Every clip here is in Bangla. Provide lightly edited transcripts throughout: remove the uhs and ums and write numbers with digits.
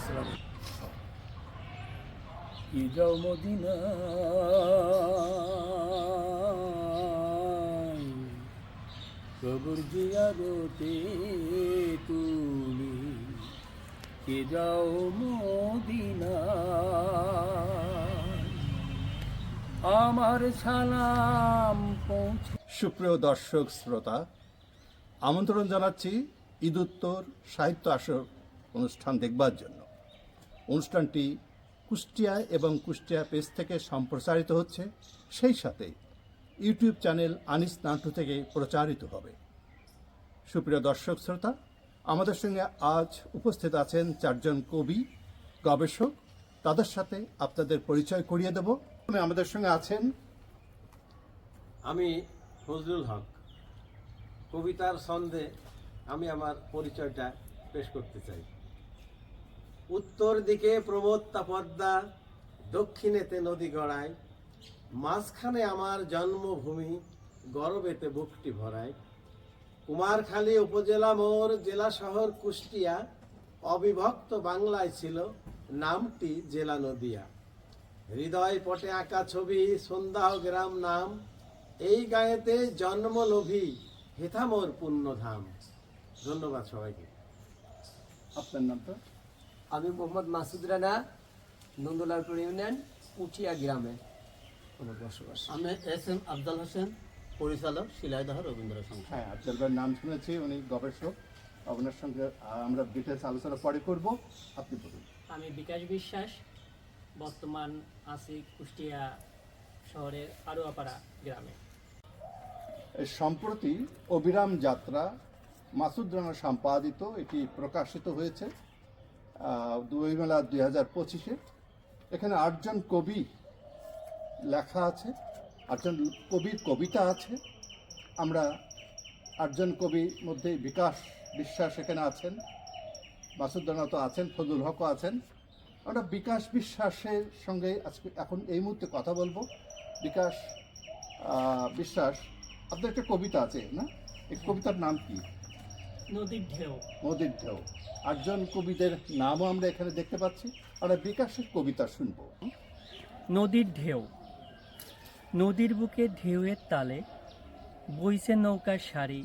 আসসালাম। কি যাও মদিনায়, কবর জিয়ারতে তুমি কে যাও মদিনায়, আমার সালাম পৌঁছে। সুপ্রিয় দর্শক শ্রোতা, আমন্ত্রণ জানাচ্ছি ঈদ উত্তর সাহিত্য আসর অনুষ্ঠান দেখবার জন্য। অনুষ্ঠানটি কুষ্টিয়া এবং কুষ্টিয়া পেজ থেকে সম্প্রচারিত হচ্ছে, সেই সাথে ইউটিউব চ্যানেল আনিস নাট্টু থেকে প্রচারিত হবে। সুপ্রিয় দর্শক শ্রোতা, আমাদের সঙ্গে আজ উপস্থিত আছেন চারজন কবি, গবেষক। তাদের সাথে আপনাদের পরিচয় করিয়ে দেব। আমাদের সঙ্গে আছেন আমি ফজলুল হক। কবিতার ছন্দে আমি আমার পরিচয়টা পেশ করতে চাই। উত্তর দিকে প্রমত্তা পদ্মা, দক্ষিণেতে নদী গড়ায়, মাঝখানে আমার জন্মভূমি, গর্বেতে বুকটি ভরায়। কুমারখালী উপজেলা মোর, জেলা শহর কুষ্টিয়া, অবিভক্ত বাংলায় ছিল নামটি জেলা নদিয়া। হৃদয় পটে আঁকা ছবি, সন্ধ্যাহ গ্রাম নাম, এই গায়েতে জন্মলোভী, হেথা মোর পুণ্যধাম। ধন্যবাদ সবাইকে। আপনার নামটা? আমি মোহাম্মদ মাসুদ রানা, নন্দলালপুর ইউনিয়ন, উঠিয়া গ্রামে আমার বসবাস। আমি এস.এম. আফজাল হোসেন, পরিচালক, শিলাইদহ রবীন্দ্র সংস্থা। হ্যাঁ, আফজাল ভাইয়ের নাম শুনেছি, উনি গবেষক। আপনার সঙ্গে আমরা ডিটেলস আলোচনা পরে করব। আপনি বলুন। আমি বিকাশ বিশ্বাস, বর্তমান আছি কুষ্টিয়া শহরের আড়ুয়াপাড়া গ্রামে। এই সম্প্রতি অবিরাম যাত্রা মাসুদ রানা সম্পাদিত, এটি প্রকাশিত হয়েছে বইমেলা 2025-এ। এখানে 8জন কবি লেখা আছে, 8জন কবির কবিতা আছে। আমরা 8জন কবির মধ্যে বিকাশ বিশ্বাস এখানে আছেন, মাসুদ রানা তো আছেন, ফজলুল হকও আছেন। আমরা বিকাশ বিশ্বাসের সঙ্গে আজকে এখন এই মুহূর্তে কথা বলবো। বিকাশ বিশ্বাস, আপনার একটা কবিতা আছে না? এই কবিতার নাম কি? নদীর ঢেউ। নদীর ঢেউ। 8জন কবিদের নামও আমরা এখানে দেখতে পাচ্ছি। আমরা বিকাশের কবিতা শুনবো। নদীর ঢেউ। নদীর বুকে ঢেউয়ের তালে বইছে নৌকার সারি,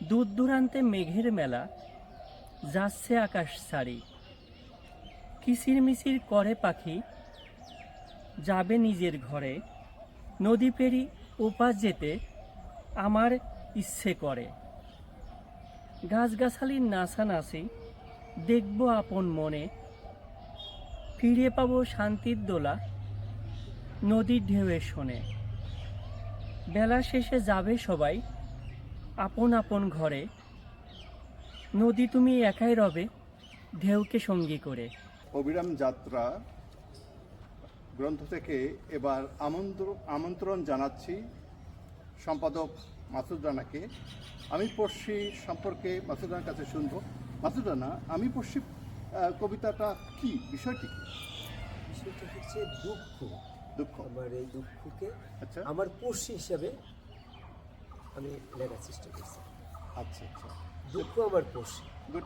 দূর দূরান্তে মেঘের মেলা, যাচ্ছে আকাশ ছাড়ি। কিচির মিচির করে পাখি, যাবে নিজের ঘরে, নদী পেরি ওপাশ যেতে আমার ইচ্ছে করে। গাছগাছালির নাচানাচি দেখব আপন মনে, ফিরে পাবো শান্তির দোলা নদীর ঢেউয়ে শোনে। বেলা শেষে যাবে সবাই আপন আপন ঘরে, নদী তুমি একাই রবে ঢেউকে সঙ্গী করে। অবিরাম যাত্রা গ্রন্থ থেকে এবার আমন্ত্রণ জানাচ্ছি সম্পাদক মাসুদ রানাকে। আমি পড়শি সম্পর্কে মাসুদ রানার কাছে শুনবো। মাসুদ রানা, আমি পড়শি কবিতাটা কি, বিষয়টি কি? বিষয়টা হচ্ছে দুঃখ। দুঃখ। আমার এই দুঃখকে আচ্ছা আমার পড়শি হিসাবে আমি লেখার চেষ্টা করছি। আচ্ছা আচ্ছা, দুঃখ আমার পড়শি। গুড।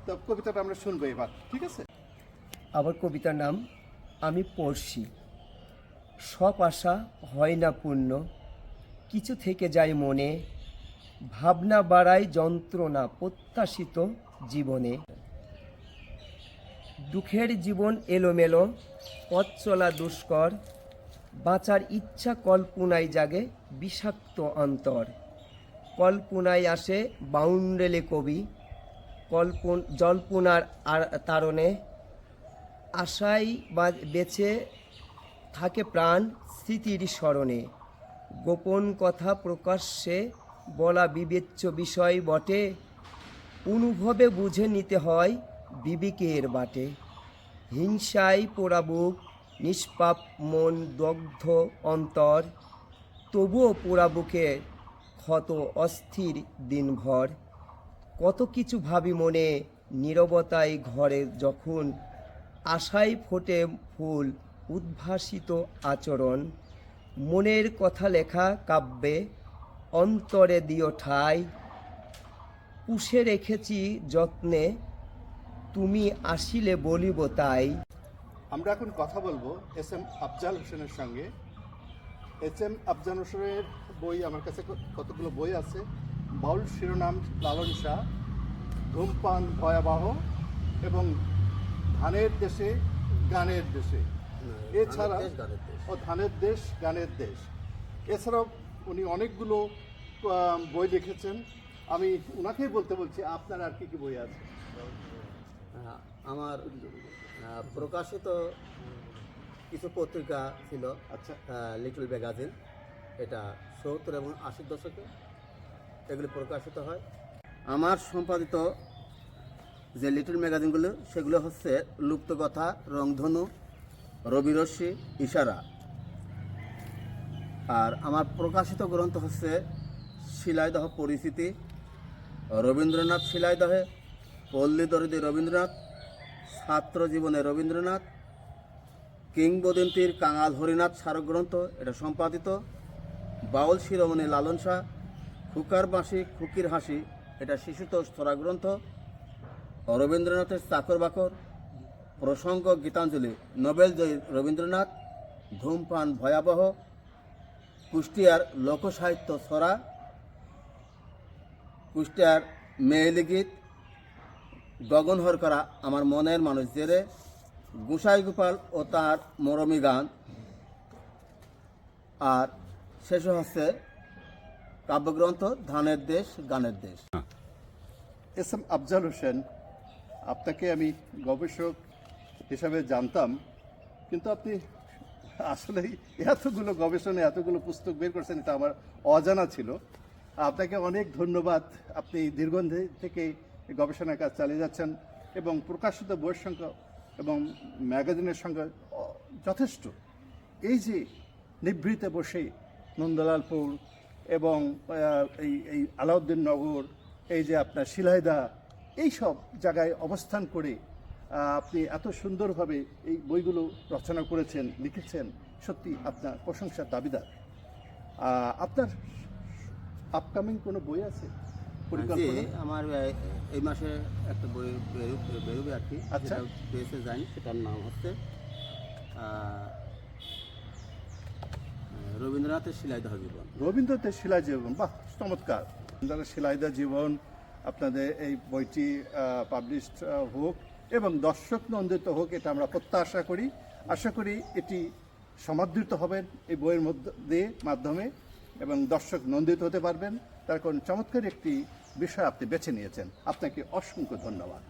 তো কবিতাটা আমরা শুনবো এবার, ঠিক আছে? আমার কবিতার নাম আমি পড়শি। সব আশা হয় না পূর্ণ, কিছু থেকে যায় মনে, ভাবনা বাড়ায় যন্ত্রণা প্রত্যাশিত জীবনে। দুঃখের জীবন এলোমেলো, পথ চলা দুষ্কর, বাঁচার ইচ্ছা কল্পনায় জাগে বিষাক্ত অন্তর। কল্পনায় আসে বাউন্ডেলে কবি, জল্পনার তারণে, আশায় বেঁচে থাকে প্রাণ স্মৃতির স্মরণে। গোপন কথা প্রকাশ্যে বলা বিবেচ্য বিষয় বটে, অনুভবে বুঝে নিতে হয় বিবেকের বাটে। হিংসায় পোড়া বুক, নিষ্পাপ মন, দগ্ধ অন্তর, তবুও পোড়া বুকে ক্ষত অস্থির দিনভর। কত কিছু ভাবি মনে নীরবতায় ঘরে যখন, আশায় ফোটে ফুল উদ্ভাসিত আচরণ। মনের কথা লেখা কাব্যে অন্তরে দিও ঠাই, পুষে রেখেছি যত্নে তুমি আসিলে বলিব তাই। আমরা এখন কথা বলবো এস এম আফজাল হোসেনের সঙ্গে। এস এম আফজাল হোসেনের বই আমার কাছে কতগুলো বই আছে। বাউল শিরোনাম লালন শাহ, ধূমপান ভয়াবহ এবং ধানের দেশে গানের দেশে, এছাড়া ও ধানের দেশ গানের দেশ, এছাড়াও উনি অনেকগুলো বই লিখেছেন। আমি ওনাকেই বলতে বলছি আপনার আর কি কি বই আছে? আমার প্রকাশিত কিছু পত্রিকা ছিল। আচ্ছা, লিটল ম্যাগাজিন, এটা 70 এবং 80 দশকে এগুলি প্রকাশিত হয়। আমার সম্পাদিত যে লিটল ম্যাগাজিনগুলো সেগুলো হচ্ছে লুপ্তকথা, রংধনু, রবিরশ্মি, ইশারা। আর আমার প্রকাশিত গ্রন্থ হচ্ছে শিলাইদহ পরিচিতি, রবীন্দ্রনাথ শিলাইদহে, পল্লী দরিদ্রী রবীন্দ্রনাথ, ছাত্র জীবনে রবীন্দ্রনাথ, কিংবদন্তির কাঙাল হরিনাথ স্মারকগ্রন্থ, এটা সম্পাদিত, বাউল শিরোমণি লালন শাহ, খুকার বাঁশি খুকির হাসি, এটা শিশুতোষ স্তরাগ্রন্থ, রবীন্দ্রনাথের চাকর বাকর, প্রসঙ্গ গীতাঞ্জলি, নোবেল জয়ী রবীন্দ্রনাথ, ধূমপান ভয়াবহ, কুষ্টিয়ার লোকসাহিত্য ছড়া, কুষ্টিয়ার মেয়েলি গীত, গগনহর করা আমার মনের মানুষ জেরে, গোসাই গোপাল ও তার মরমী গান, আর শেষ হচ্ছে কাব্যগ্রন্থ ধানের দেশ গানের দেশ। এস এম আফজাল হোসেন, আপনাকে আমি গবেষক হিসাবে জানতাম, কিন্তু আপনি আসলেই এতগুলো গবেষণা, এতগুলো পুস্তক বের করছেন, এটা আমার অজানা ছিল। আপনাকে অনেক ধন্যবাদ। আপনি দীর্ঘদিন থেকে গবেষণার কাজ চালিয়ে যাচ্ছেন এবং প্রকাশিত বইয়ের সংখ্যা এবং ম্যাগাজিনের সংখ্যা যথেষ্ট। এই যে নিভৃতে বসে নন্দলালপুর এবং এই আলাউদ্দিন নগর, এই যে আপনার শিলাইদা, এই সব জায়গায় অবস্থান করে আপনি এত সুন্দরভাবে এই বইগুলো রচনা করেছেন, লিখেছেন, সত্যি আপনার প্রশংসার দাবিদার। আপনার আপকামিং কোনো বই আছে পরিকল্পনা? আমার এই মাসে একটা বই বেরোবে আর কি। আচ্ছা, পেয়েছে জানি, সেটার নাম হচ্ছে রবীন্দ্রনাথের শিলাইদহ জীবন। রবীন্দ্রনাথের শিলাইদহ জীবন, বাহ, চমৎকার। রবীন্দ্রনাথের শিলাইদহ জীবন, আপনাদের এই বইটি পাবলিশড হোক এবং দর্শক নন্দিত হোক, এটা আমরা প্রত্যাশা করি। আশা করি এটি সমাদৃত হবেন এই বইয়ের মাধ্যমে এবং দর্শক নন্দিত হতে পারবেন। তার কারণ চমৎকার একটি বিষয় আপনি বেছে নিয়েছেন। আপনাকে অসংখ্য ধন্যবাদ।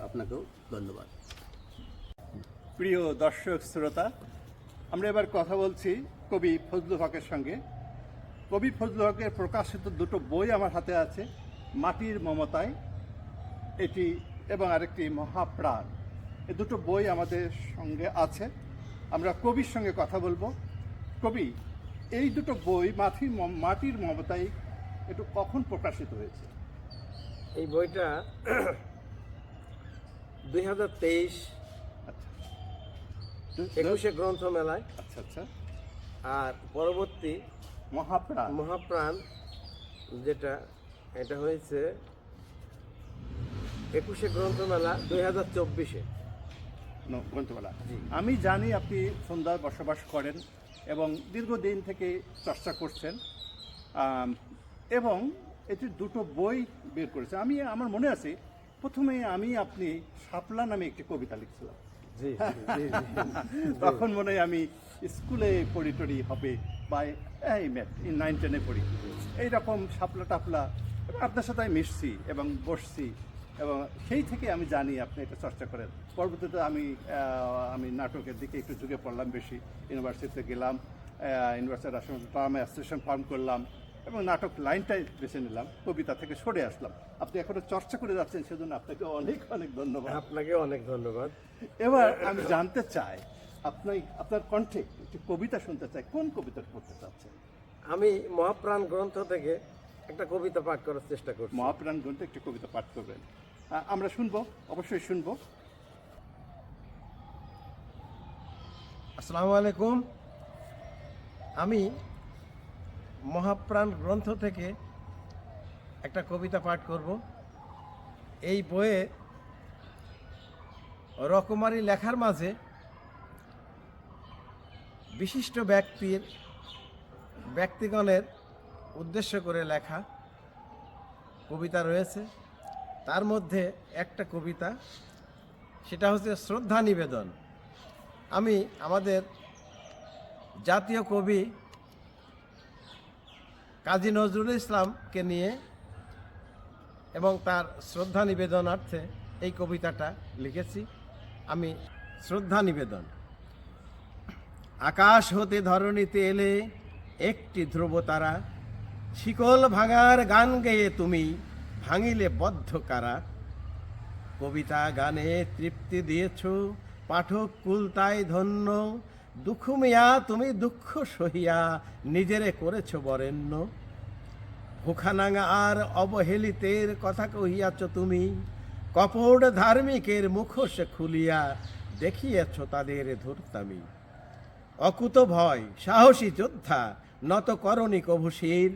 আপনাকেও ধন্যবাদ। প্রিয় দর্শক শ্রোতা, আমরা এবার কথা বলছি কবি ফজলুল হকের সঙ্গে। কবি ফজলুল হকের প্রকাশিত দুটো বই আমার হাতে আছে, মাটির মমতায় এটি এবং আরেকটি মহাপ্রাণ। এই দুটো বই আমাদের সঙ্গে আছে। আমরা কবির সঙ্গে কথা বলবো। কবি, এই দুটো বই মাটির মমতায় একটু কখন প্রকাশিত হয়েছে? এই বইটা 2023 আচ্ছা 21শে গ্রন্থমেলায়, আচ্ছা আচ্ছা, আর পরবর্তী মহাপ্রাণ যেটা এটা হয়েছে 21শে গ্রন্থমেলা 2024-এ। গ্রন্থমেলা। আমি জানি আপনি সন্ধ্যায় বসবাস করেন এবং দীর্ঘদিন থেকে চর্চা করছেন এবং এটি দুটো বই বের করেছেন। আমার মনে আছে প্রথমে আপনি শাপলা নামে একটি কবিতা লিখছিলাম। তখন মনে হয় আমি স্কুলে পড়ি হবে বা এই 9-10-এ পড়ি, এইরকম শাপলা টাপলা আপনার সাথে আমি মিশছি এবং বসছি এবং সেই থেকে আমি জানি আপনি এটা চর্চা করেন। পরবর্তীতে আমি নাটকের দিকে একটু ঝুঁকে পড়লাম বেশি, ইউনিভার্সিটিতে গেলাম, ইউনিভার্সিটির আসলে ড্রামা অ্যাসোসিয়েশন ফর্ম করলাম এবং নাটক লাইনটাই বেছে নিলাম, কবিতা থেকে সরে আসলাম। আপনি এখনো চর্চা করে যাচ্ছেন, সেজন্য আপনাকে অনেক অনেক ধন্যবাদ। আপনাকে অনেক ধন্যবাদ। এবার আমি জানতে চাই, আপনার কণ্ঠে একটি কবিতা শুনতে চাই। কোন কবিতা পড়তে চাচ্ছেন? আমি মহাপ্রাণ গ্রন্থ থেকে একটা কবিতা পাঠ করার চেষ্টা করছি। মহাপ্রাণ গ্রন্থে একটি কবিতা পাঠ করবেন, আমরা শুনবো, অবশ্যই শুনবো। আসসালামু আলাইকুম। আমি মহাপ্রাণ গ্রন্থ থেকে একটা কবিতা পাঠ করব। এই বইয়ে রকমারি লেখার মাঝে বিশিষ্ট ব্যক্তিগণের উদ্দেশ্য করে লেখা কবিতা রয়েছে। তার মধ্যে একটা কবিতা, সেটা হচ্ছে শ্রদ্ধা নিবেদন। আমি আমাদের জাতীয় কবি কাজী নজরুল ইসলামকে নিয়ে এবং তার শ্রদ্ধা নিবেদনার্থে এই কবিতাটা লিখেছি। আমি শ্রদ্ধা নিবেদন। আকাশ হতে ধরণীতে এলে একটি ধ্রুবতারা, শিকল ভাঙার গান গেয়ে তুমি ভাঙিলে বদ্ধ কারা। কবিতা গানে তৃপ্তি দিয়েছ পাঠক কুল তাই ধন্য, দুঃখ মিয়া তুমি দুঃখ সহিয়া নিজেরে করেছ বরেণ্য। ভুখানাঙা আর অবহেলিতের কথা কহিয়াছ তুমি, কপট ধার্মিকের মুখোশ খুলিয়া দেখিয়াছ তাদের ধূর্তামি। অকুত ভয় সাহসী যোদ্ধা নত করণী কভুশির,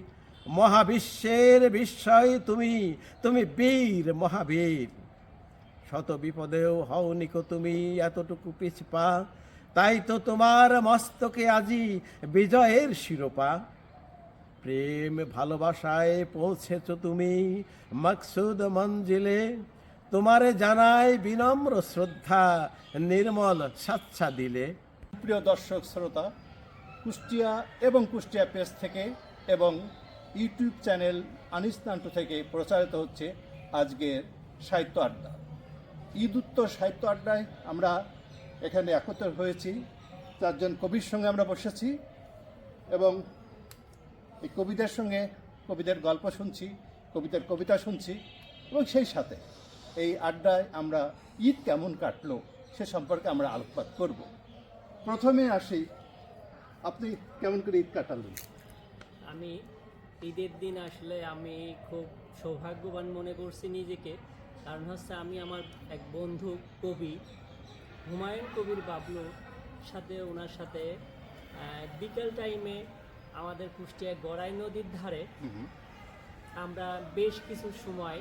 মহাবিশ্বের বিস্ময় তুমি, তুমি বীর মহাবীর। শত বিপদেও হও নিকো তুমি এতটুকু পিছপা, তাই তো তোমার মস্তকে আজি বিজয়ের শিরোপা। প্রেম ভালোবাসায় পৌঁছেছ তুমি মকসুদ মঞ্জিলে, তোমারে জানাই বিনম্র শ্রদ্ধা নির্মল স্বাচ্ছা দিলে। প্রিয় দর্শক শ্রোতা, কুষ্টিয়া এবং কুষ্টিয়া পেজ থেকে এবং ইউটিউব চ্যানেল আনিস নান্টু থেকে প্রচারিত হচ্ছে আজকের সাহিত্য আড্ডা। ঈদ উত্তর সাহিত্য আড্ডায় আমরা এখানে একত্র হয়েছি, 4 জন কবির সঙ্গে আমরা বসেছি এবং এই কবিদের সঙ্গে কবিদের গল্প শুনছি, কবিদের কবিতা শুনছি এবং সেই সাথে এই আড্ডায় আমরা ঈদ কেমন কাটলো সে সম্পর্কে আমরা আলোকপাত করব। প্রথমে আসি, আপনি কেমন করে ঈদ কাটালেন? আমি ঈদের দিন আসলে আমি খুব সৌভাগ্যবান মনে করছি নিজেকে। কারণ হচ্ছে আমি আমার এক বন্ধু কবি হুমায়ুন কবির বাবলুর সাথে ওনার সাথে বিকেল টাইমে আমাদের কুষ্টিয়া গড়াই নদীর ধারে আমরা বেশ কিছু সময়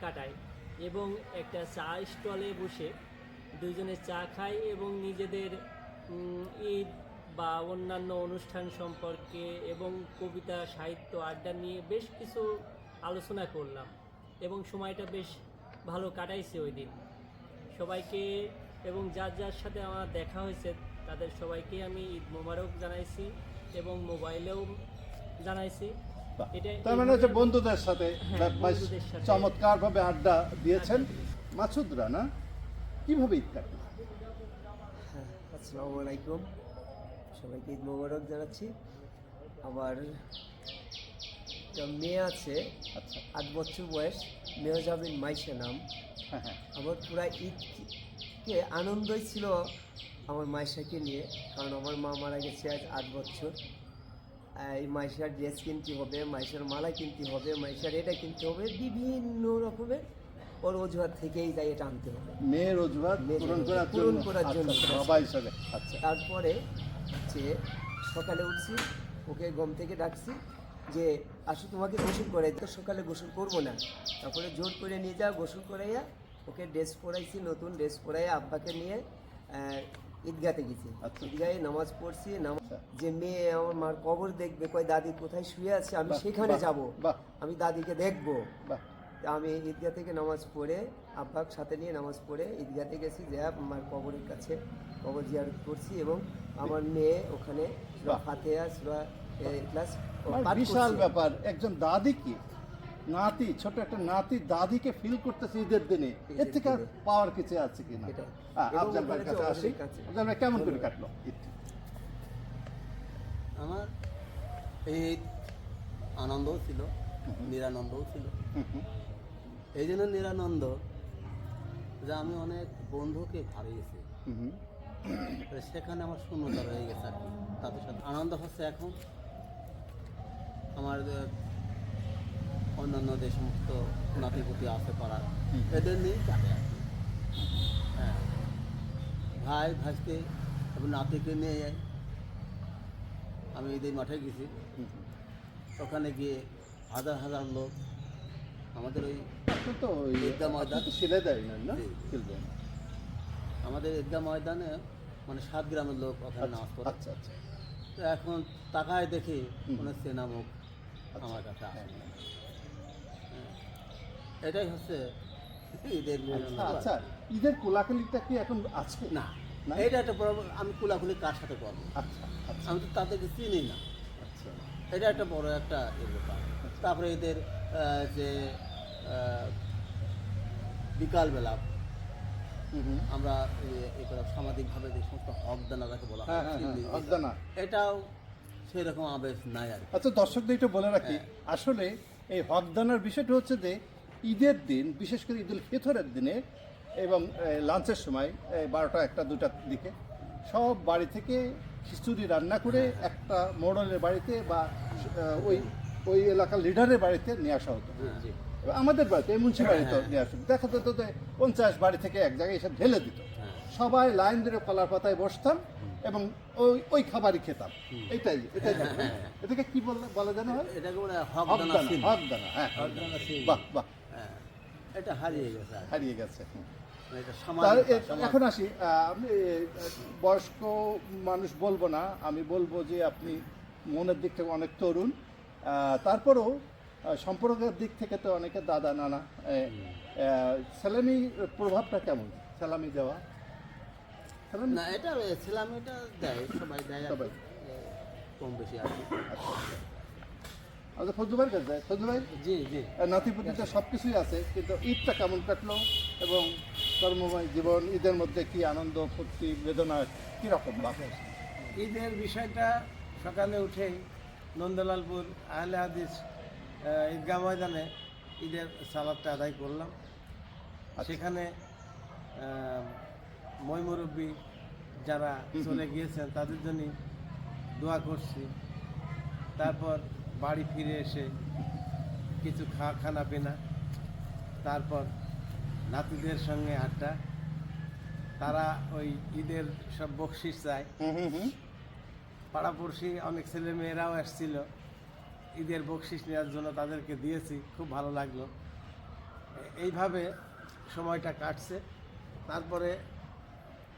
কাটাই এবং একটা চা স্টলে বসে দুইজনে চা খাই এবং নিজেদের ঈদ বা অন্যান্য অনুষ্ঠান সম্পর্কে এবং কবিতা সাহিত্য আড্ডা নিয়ে বেশ কিছু আলোচনা করলাম এবং সময়টা বেশ ভালো কাটাইছে ওই দিন। সবাইকে এবং যার যার সাথে আমার দেখা হয়েছে তাদের সবাইকে আমি ঈদ মোবারক জানাইছি এবং মোবাইলেও জানাইছি। তার মানে হচ্ছে বন্ধুদের সাথে বন্ধুদের সাথে চমৎকারভাবে আড্ডা দিয়েছেন। মাসুদরা না, কিভাবে ঈদ কাটলো? আসসালামু আলাইকুম, সবাইকে ঈদ মোবারক জানাচ্ছি। আমার একটা মেয়ে আছে, 8 বছর বয়স, মেহজাবিন মাইশা নাম। আমার পুরা ঈদকে আনন্দই ছিল আমার মাইশাকে নিয়ে, কারণ আমার মা মারা গেছে আজ 8 বছর। এই মাইশার ড্রেস কিনতে হবে, মাইশার মালা কিনতে হবে, মাইশার এটা কিনতে হবে, বিভিন্ন রকমের ওর অজুহাত থেকেই যাই এটা আনতে হবে, মেয়ের অজুহাত পূরণ করার জন্য বাবা হিসাবে। আচ্ছা, তারপরে হচ্ছে সকালে উঠছি, ওকে ঘুম থেকে ডাকছি যে আসো তোমাকে গোসল করাই। তো সকালে গোসল করবো না, তারপরে জোর করে নিয়ে যাও, গোসল করাইয়া ওকে ড্রেস পরাইছি, নতুন ড্রেস পরাইয়া আব্বাকে নিয়ে ঈদগাতে গেছি। ঈদগাহে নামাজ পড়ছি। যে মেয়ে আমার মার কবর দেখবে, কয় দাদি কোথায় শুয়ে আছে, আমি সেখানে যাব, আমি দাদিকে দেখবো। আমি ঈদগাহ থেকে নামাজ পড়ে আব্বার সাথে নিয়ে নামাজ পড়ে ঈদগাতে গেছি, যে আমার কবরের কাছে কবর জিয়ারত করছি এবং আমার মেয়ে ওখানে ফাতিহা সূরা ইখলাস বিশাল ব্যাপার। একজন দাদিকে, নাতি, ছোট একটা নাতি দাদিকে ফিল করতেছে ঈদের দিনে, এর থেকে আর পাওয়ার কিছু আছে কিনা? আফজাল ভাইয়ের কাছে আসি। আফজাল ভাই কেমন করে কাটলো ঈদ? আমার ঈদ আনন্দও ছিল, নিরানন্দও ছিল। এই জন্য নিরানন্দ যে আমি অনেক বন্ধুকে হারিয়েছি, সেখানে আমার শূন্যতা রয়ে গেছে আর কি। তাদের সাথে আনন্দ হচ্ছে এখন আমার অন্যান্য যে সমস্ত নাতিপুতি আছে পাড়ার, এদের নিয়েই কাটে আর কি। হ্যাঁ, ভাই ভাইকে এবং নাতিকে নিয়ে আমি ঈদের মাঠে গেছি। ওখানে গিয়ে হাজার হাজার লোক আমাদের ওই তো সিলে দেয় না, আমাদের ঈদগাহ ময়দানে মানে 7 গ্রামের লোক ওখানে নামাজ পড়ে। আচ্ছা আচ্ছা তো এখন তাকায় দেখি কোনো চেনা মুখ আমার কাছে আসে না। হ্যাঁ, এটাই হচ্ছে ঈদের মিলন। আচ্ছা ঈদের কোলাকুলিটা কি এখন আছে? না না? এটা একটা বড়, আমি কোলাকুলি কার সাথে করবো? আচ্ছা আচ্ছা আমি তো তাদেরকে চিনি না। আচ্ছা এটা একটা বড় একটা এর ব্যাপার। তারপরে এদের যে বিকালবেলা আমরা এটা সামাজিকভাবে যে সমস্ত হকদানা যাকে বলা হ্যাঁ হয়, হ্যাঁ হিন্দি, হ্যাঁ হকদানা। এটাও সেরকম আবেশ নাই আর কি। আচ্ছা দর্শকদের একটু বলে রাখি, আসলে এই হকদানার বিষয়টা হচ্ছে যে ঈদের দিন, বিশেষ করে ঈদুল ফিতরের দিনে এবং লাঞ্চের সময় 12টা 1টা 2টার দিকে সব বাড়ি থেকে খিচুড়ি রান্না করে একটা মোড়লের বাড়িতে বা ওই ওই এলাকার লিডারের বাড়িতে নিয়ে আসা হতো। এবার আমাদের বাড়িতে মুন্সি বাড়িতে নিয়ে আসতো, দেখা যেত যে 50 বাড়ি থেকে এক জায়গায় এসে ঢেলে দিত। সবাই লাইন ধরে কলার পাতায় বসতাম এবং ওই ওই খাবারই খেতাম। এটাই এটাই এটাকে কি বলা জানা হয়? এটাকে বলে হকদানা সিন। হকদানা, হ্যাঁ হকদানা সিন। বাহ বাহ, হ্যাঁ, এটা হারিয়ে গেছে আর কি। হারিয়ে গেছে। এটা তাহলে সমাজ এখন আসি, আমি বয়স্ক মানুষ বলবো না, আমি বলবো যে আপনি মনের দিক থেকে অনেক তরুণ, তারপরেও সম্পর্কের দিক থেকে তো অনেকে দাদা নানা। সালামি প্রভাবটা কেমন? সালামি দেওয়া, সালামি না, এটা ছিলাম, এটা দেয়, সবাই দেয় আর কি। সবাই। কম বেশি আর কি। আমাদের ফজলু ভাইয়ের কাছে যায়। ফজলু ভাই, জি জি। নাতিপুতিতে সব কিছুই আছে, কিন্তু ঈদটা কেমন কাটলো এবং কর্মময় জীবন, ঈদের মধ্যে কি আনন্দ, ফুর্তি, বেদনা কীরকম বাকি? ঈদের বিষয়টা সকালে উঠেই নন্দলালপুর আহলে হাদিস ঈদগাহ ময়দানে ঈদের সালাদটা আদায় করলাম। সেখানে মই মুরব্বী যারা চলে গিয়েছেন তাদের জন্য দোয়া করছি। তারপর বাড়ি ফিরে এসে কিছু খানা পিনা, তারপর নাতিদের সঙ্গে আড্ডা। তারা ওই ঈদের সব বকশিস চায়। পাড়াপড়শি অনেক ছেলে মেয়েরাও এসেছিল ঈদের বকশিস নেওয়ার জন্য, তাদেরকে দিয়েছি, খুব ভালো লাগলো। এইভাবে সময়টা কাটছে। তারপরে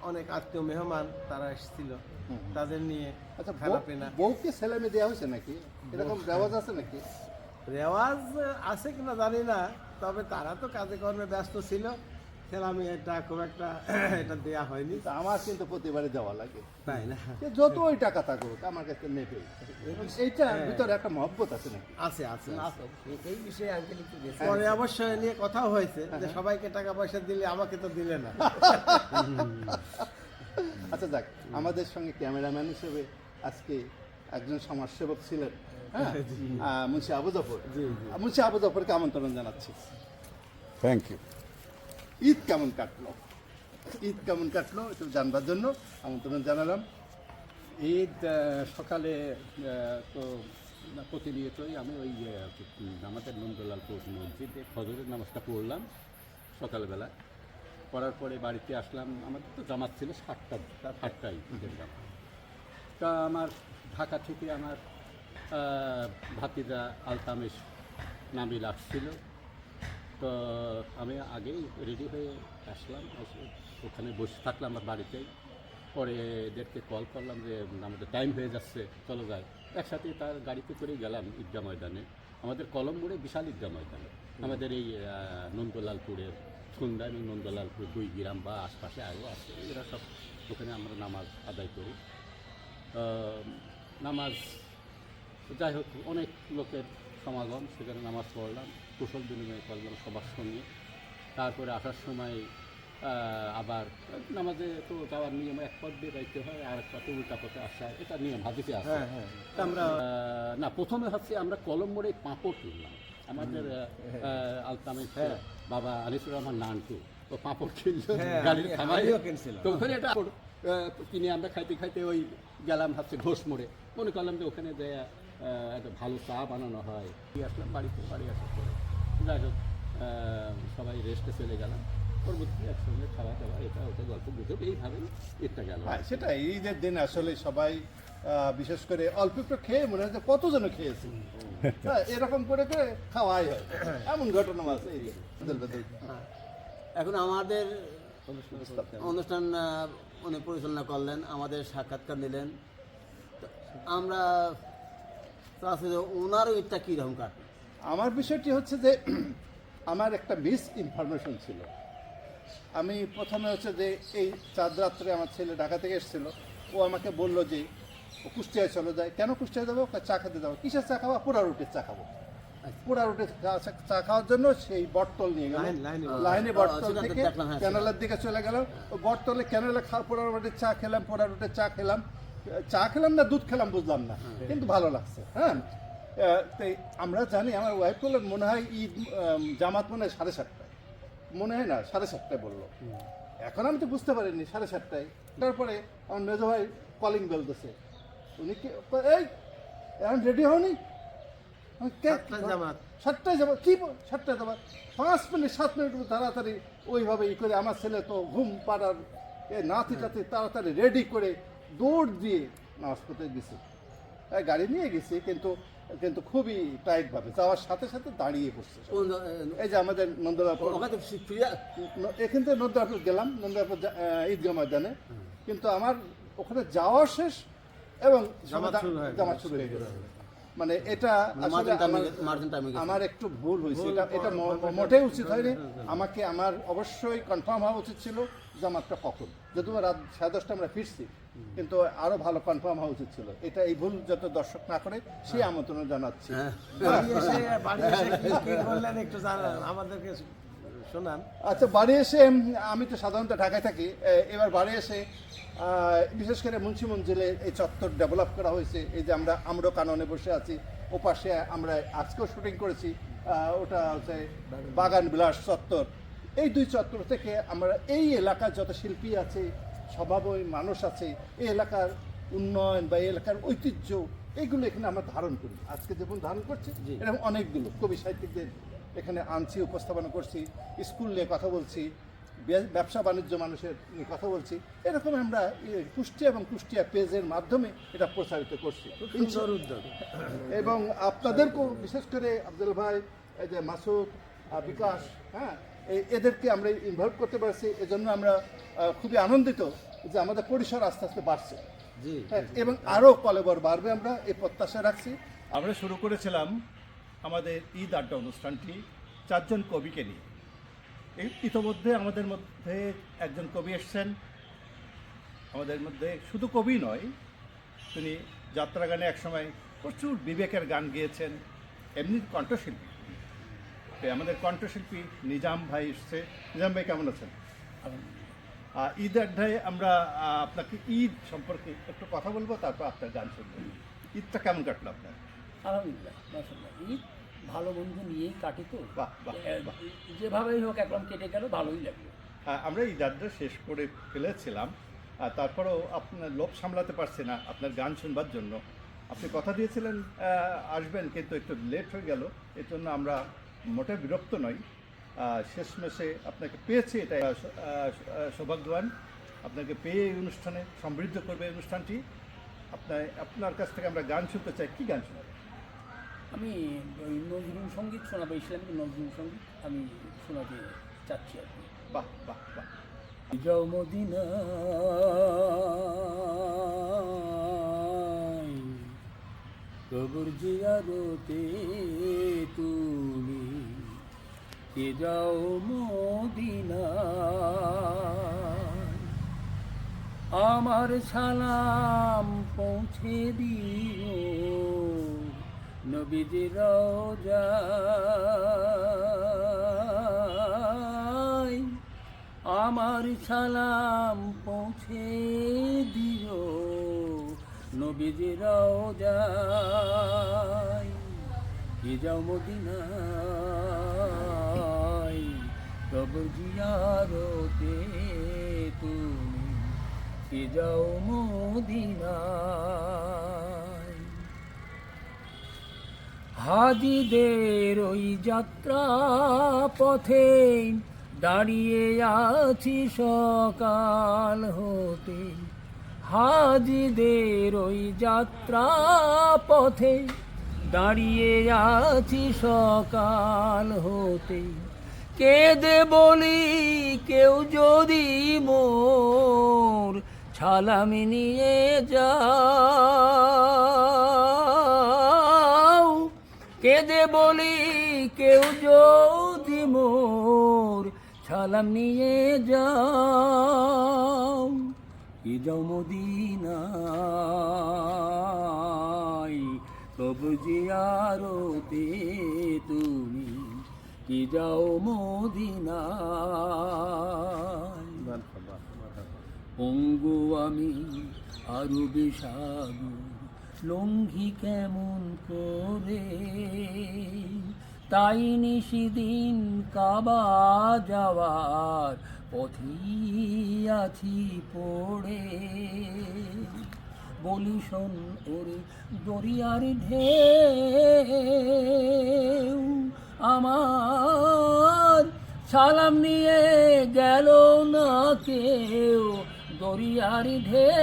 অনেক আত্মীয় মেহমান তারা এসেছিল, তাদের নিয়ে আচ্ছা, খানা পিনা। বউকে সেলামি দেওয়া হয়েছে নাকি? এরকম রেওয়াজ আছে নাকি? রেওয়াজ আছে কিনা জানি না, তবে তারা তো কাজে কর্মে ব্যস্ত ছিল, সেলামি এটা খুব একটা এটা দেয়া হয়নি। তা আমার কিন্তু প্রতিবারে দেওয়া লাগে, তাই না? যে যতই টাকা থাকুক আমার কাছে নেবে, এইটার ভিতরে একটা মহব্বত আছে নাকি? আছে আছে আছে। এই বিষয়ে আঙ্কেল একটু বেশি পরে অবশ্য এ নিয়ে কথাও হয়েছে যে সবাইকে টাকা পয়সা দিলে আমাকে তো দিলে না। আচ্ছা যাক, আমাদের সঙ্গে ক্যামেরাম্যান হিসেবে আজকে একজন সমাজসেবক ছিলেন, হ্যাঁ, মুন্সি আবু জাফর। মুন্সি আবু জাফরকে আমন্ত্রণ জানাচ্ছি। Thank you. ঈদ কেমন কাটলো? ঈদ কেমন কাটলো একটু জানবার জন্য আমন্ত্রণ জানালাম। ঈদ সকালে তো প্রতিনিয়তই আমি ওই আমাদের নন্দলালপুর মসজিদে ফজরের নামাজটা পড়লাম সকালবেলা। পড়ার পরে বাড়িতে আসলাম। আমাদের তো জামাত ছিল 7টায় ঈদের জামাত। তা আমার ঢাকা থেকে আমার ভাতিজা আলতামেশ নামিল আসছিল, তো আমি আগেই রেডি হয়ে আসলাম, এসে ওখানে বসে থাকলাম আমার বাড়িতেই। পরে এদেরকে কল করলাম যে আমাদের টাইম হয়ে যাচ্ছে, চলো যাই। একসাথে তার গাড়িতে করেই গেলাম ঈদগাহ ময়দানে। আমাদের কলমমোড়ে বিশাল ঈদগাহ ময়দান, আমাদের এই নন্দলালপুরের সন্ধ্যা এবং নন্দলালপুর 2 গ্রাম বা আশপাশে আরও আছে, এরা সব ওখানে আমরা নামাজ আদায় করি। নামাজ যাই হোক, অনেক লোকের সমাগম, সেখানে নামাজ পড়লাম, কুশল বিনিময় করলাম সবার সঙ্গে। তারপরে আসার সময় আবার নামাজে তো যাওয়ার নিয়ম, এক পথ দিয়ে যাইতে হয়, আর এক পথে উল্টা পথে আসা, এটা নিয়ম হাদিসে আছে। তা আমরা না, প্রথমে হচ্ছে আমরা কলম মোড়ে পাঁপড় কিনলাম। আমাদের আলতামের বাবা আনিসুর রহমান নান্টু তো পাঁপড় কিনলো, গাড়ির থামাই তো ওখানে এটা কিনে আমরা খাইতে খাইতে ওই গেলাম হচ্ছে ঘোষ মোড়ে। মনে করলাম যে ওখানে যে একটা ভালো চা বানানো হয়, আসলাম বাড়িতে। বাড়ি আসার পরে যাই হোক সবাই রেস্টে চলে গেলাম। পরবর্তী একসঙ্গে খাওয়া দাওয়া, এটা ওটা গল্প গুজব, এইভাবেই ঈদটা গেল। হ্যাঁ, সেটা ঈদের দিন আসলে সবাই বিশেষ করে অল্প একটু খেয়ে মনে হচ্ছে কতজন খেয়েছে, এরকম করে করে খাওয়াই হয়, এমন ঘটনা আছে। এখন আমাদের অনুষ্ঠান উনি পরিচালনা করলেন, আমাদের সাক্ষাৎকার নিলেন। তো আমরা চাচ্ছি যে ওনারও ঈদটা কীরকম কাটে। আমার বিষয়টি হচ্ছে যে আমার একটা মিস ইনফরমেশন ছিল। আমি প্রথমে হচ্ছে যে এই চাঁদ রাত্রে আমার ছেলে ঢাকা থেকে এসেছিল, ও আমাকে বললো যে ও কুষ্টিয়ায় চলে যায়। কেন কুষ্টিয়ায় যাবো? চা খেতে যাবো। কিসের চা খাবো? পোড়া রুটির চা খাবো। পোড়া রুটির চা খাওয়ার জন্য সেই বটতল নিয়ে গেল, লাইনে বটতল থেকে ক্যানেলের দিকে চলে গেল। বটতলে ক্যানেলে পোড়া রুটির চা খেলাম, পোড়া রুটির চা খেলাম না দুধ খেলাম বুঝলাম না, কিন্তু ভালো লাগছে। হ্যাঁ, তাই আমরা জানি, আমার ওয়াইফ বললেন মনে হয় ঈদ জামাত মনে হয় 7:30টায়, মনে হয় না 7:30টায় বললো। এখন আমি তো বুঝতে পারিনি 7:30টায়। তারপরে আমার মেজো ভাই কলিং বেল দিছে, উনি কি এই এখন রেডি হওনি? 7টায় যাবো। কি 7টায় যাবো? 5 মিনিট 7 মিনিট তাড়াতাড়ি ওইভাবে ই করে আমার ছেলে তো ঘুম পাড়ার নাতি টাতি তাড়াতাড়ি রেডি করে দৌড় দিয়ে নামাজ পড়তে গেছি। গাড়ি নিয়ে গেছি, কিন্তু খুবই টাইটভাবে যাওয়ার সাথে সাথে দাঁড়িয়ে পড়ছে। এই যে আমাদের নন্দলাপুর, এখান থেকে নন্দলাপুর গেলাম, নন্দলাপুর ঈদগাহ ময়দানে, কিন্তু আমার ওখানে যাওয়া শেষ এবং জামাত শুরু হয়ে গেছে। মানে এটা আসলে আমার একটু ভুল হয়েছে। এটা মোটেই উচিত হয়নি। আমাকে আমার অবশ্যই কনফার্ম হওয়া উচিত ছিল জামাতটা কখন। যদিও রাত 10:30 আমরা ফিরছি, কিন্তু আরো ভালো কনফার্ম হওয়া উচিত ছিল। এটা এই ভুল যত দর্শক না করে সেই আমন্ত্রণ জানাচ্ছি। আচ্ছা, বাড়ি এসে আমি তো সাধারণত ঢাকায় থাকি। এবার বাড়ি এসে বিশেষ করে মুন্সি মঞ্জিলে এই চত্বর ডেভেলপ করা হয়েছে। এই যে আমরা কাননে বসে আছি, ও পাশে আমরা আজকেও শুটিং করেছি, ওটা হচ্ছে বাগান বিলাস চত্বর। এই দুই চত্বর থেকে আমরা এই এলাকার যত শিল্পী আছে, স্বভাবই মানুষ আছে, এই এলাকার উন্নয়ন বা এই এলাকার ঐতিহ্য, এইগুলো এখানে আমরা ধারণ করি। আজকে যেমন ধারণ করছি, এরকম অনেকগুলো কবি সাহিত্যিকদের এখানে আনছি, উপস্থাপনা করছি, স্কুল নিয়ে কথা বলছি, ব্যবসা বাণিজ্য মানুষের নিয়ে কথা বলছি। এরকম আমরা কুষ্টিয়া এবং কুষ্টিয়া পেজের মাধ্যমে এটা প্রচারিত করছি। এবং আপনাদেরকেও বিশেষ করে আব্দুল ভাই, এই যে মাসুদ, বিকাশ, হ্যাঁ, এদেরকে আমরা ইনভলভ করতে পারছি। এজন্য আমরা খুবই আনন্দিত যে আমাদের পরিসর আস্তে আস্তে বাড়ছে, এবং আরও কলেবর বাড়বে, আমরা এই প্রত্যাশা রাখছি। আমরা শুরু করেছিলাম আমাদের ঈদ আড্ডা অনুষ্ঠানটি 4 জন কবিকে নিয়ে। ইতোমধ্যে আমাদের মধ্যে একজন কবি এসছেন। আমাদের মধ্যে শুধু কবি নয়, তিনি যাত্রা গানে একসময় প্রচুর বিবেকের গান গেয়েছেন, এমনি কণ্ঠশিল্পী। আমাদের কণ্ঠশিল্পী নিজাম ভাই এসছে। নিজাম ভাই কেমন আছেন? ঈদ আড্ডায় আমরা আপনাকে ঈদ সম্পর্কে একটু কথা বলবো, তারপর আপনার গান শুনবো। ঈদটা কেমন কাটলো আপনার? আলহামদুলিল্লাহ, মাশাআল্লাহ, ঈদ ভালো বন্ধু নিয়েই কাটে তো, বাহ, যেভাবেই হোক একদম কেটে গেল, ভালোই লাগলো। আমরা ঈদ আড্ডা শেষ করে ফেলেছিলাম, তারপরেও আপনার লোভ সামলাতে পারছি না আপনার গান শুনবার জন্য। আপনি কথা দিয়েছিলেন আসবেন, কিন্তু একটু লেট হয়ে গেল। এর জন্য আমরা মোটে বিরক্ত নই। শেষমেশে আপনাকে পেয়েছি, এটা সৌভাগ্যবান। আপনাকে পেয়ে এই অনুষ্ঠানে সমৃদ্ধ করবে এই অনুষ্ঠানটি। আপনার কাছ থেকে আমরা গান শুনতে চাই। কি গান শোনাবেন? আমি ওই নজরুল সঙ্গীত শোনাবো, ইসলামিক নজরুল সঙ্গীত আমি শোনাতে চাচ্ছি আর কি। বাহ বাহ বাহ। যাও মদিনা কবর জিয়ারতে তুমি, যাও মদিনা আমার সালাম পৌঁছে দিও নবীজির রওজায়, আমার সালাম পৌঁছে দিও নবীজির রওজায়, যাও মদিনায় কবর জিয়ারতে তুমি, যাও মদিনায়। হাজিদের ওই যাত্রা পথে দাঁড়িয়ে আছি সকাল হতে, হাজিদের ওই যাত্রা পথে দাঁড়িয়ে আছি সকাল হতে, কেঁদে বলি কেউ যদি মোর ছালামি নিয়ে যাও, কেঁদে বলি কেউ যদি মোর ছালাম নিয়ে যাও, কি যাও মদিনায় তবু জিয়ারতে তুমি, কি যাও মদিনায়। পঙ্গু আমি আরো বিষাদু লঙ্ঘি কেমন করে, তাই নিশিদিন কাবা যাওয়ার পথেই আছি পড়ে। বলি শোন ওরে দরিয়ার ঢেউ, আমার সালাম নিয়ে গেল না কেউ, দরিয়ার ঢেউ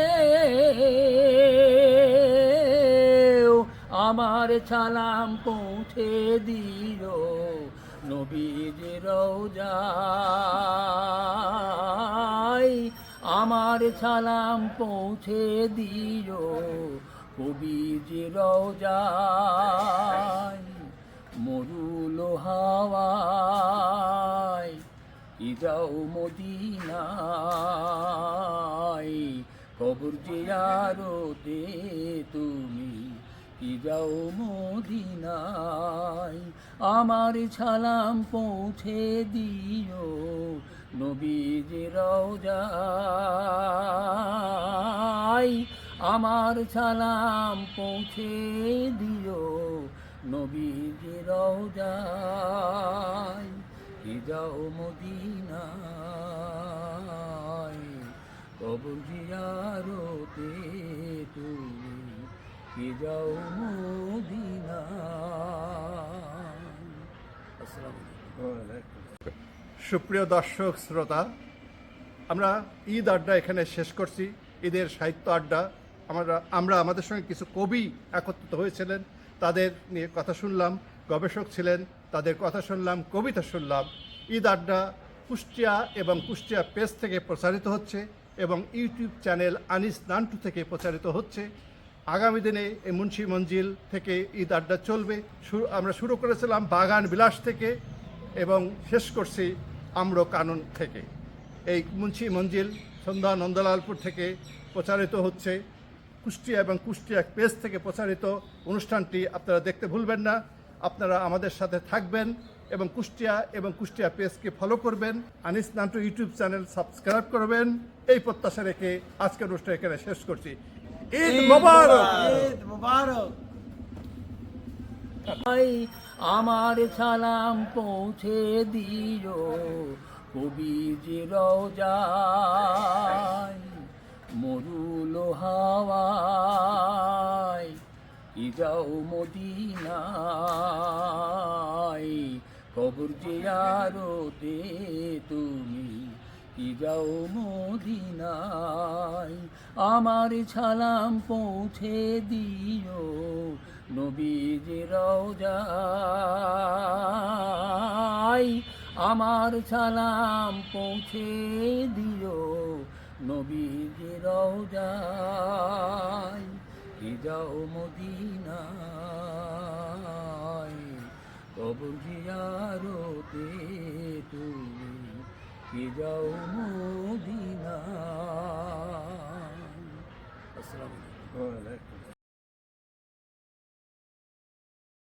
আমার সালাম পৌঁছে দিল নবীজির রওজায়, আমার সালাম পৌঁছে দিল নবীজির রওজায়। মরুল হাওয়ায় কি যাও মদিনায়, কবর জিয়ারতে তুমি, কি যাও মদিনায়। আমার সালাম পৌঁছে দিও নবীজির রওজায়, আমার সালাম পৌঁছে দিও নবীজির রওজায়, কি যাও মদিনায় কবর জিয়ারতে তুমি, কি যাও মদিনায়। আসসালামু আলাইকুম। সুপ্রিয় দর্শক শ্রোতা, আমরা ঈদ আড্ডা এখানে শেষ করছি, ঈদের সাহিত্য আড্ডা। আমরা আমাদের সঙ্গে কিছু কবি একত্রিত হয়েছিলেন, তাদের নিয়ে কথা শুনলাম, গবেষক ছিলেন, তাদের কথা শুনলাম, কবিতা শুনলাম। ঈদ আড্ডা কুষ্টিয়া এবং কুষ্টিয়া পেজ থেকে প্রচারিত হচ্ছে এবং ইউটিউব চ্যানেল আনিস নান্টু থেকে প্রচারিত হচ্ছে। আগামী দিনে এই মুন্সি মঞ্জিল থেকে ঈদ আড্ডা চলবে। আমরা শুরু করেছিলাম বাগান বিলাস থেকে এবং শেষ করছি আম্র কানন থেকে। এই মুন্সি মঞ্জিল সন্ধ্যা নন্দলালপুর থেকে প্রচারিত হচ্ছে, কুষ্টিয়া এবং কুষ্টিয়া পেজ থেকে প্রচারিত অনুষ্ঠানটি আপনারা দেখতে ভুলবেন না। আপনারা আমাদের সাথে থাকবেন এবং কুষ্টিয়া পেজকে ফলো করবেন, Anis Nantu YouTube channel subscribe করবেন। এই প্রত্যাশা রেখে আজকের অনুষ্ঠান এখানে শেষ করছি। ঈদ মোবারক। ঈদ মুবারক। আমার সালাম পৌঁছে দিও কবিজির রওজায়, মরুল হাওয়ায় কি যাও মদিনায়, কবর জিয়ারতে তুমি, কি যাও মদিনায়। আমার সালাম পৌঁছে দিও নবীজির রওজায়, আমার সালাম পৌঁছে দিও নবীজির রওজায়, কি যাও মদিনায় কবর জিয়ারতে তুমি, কি যাও মদিনায়। আসসালামু আলাইকুম।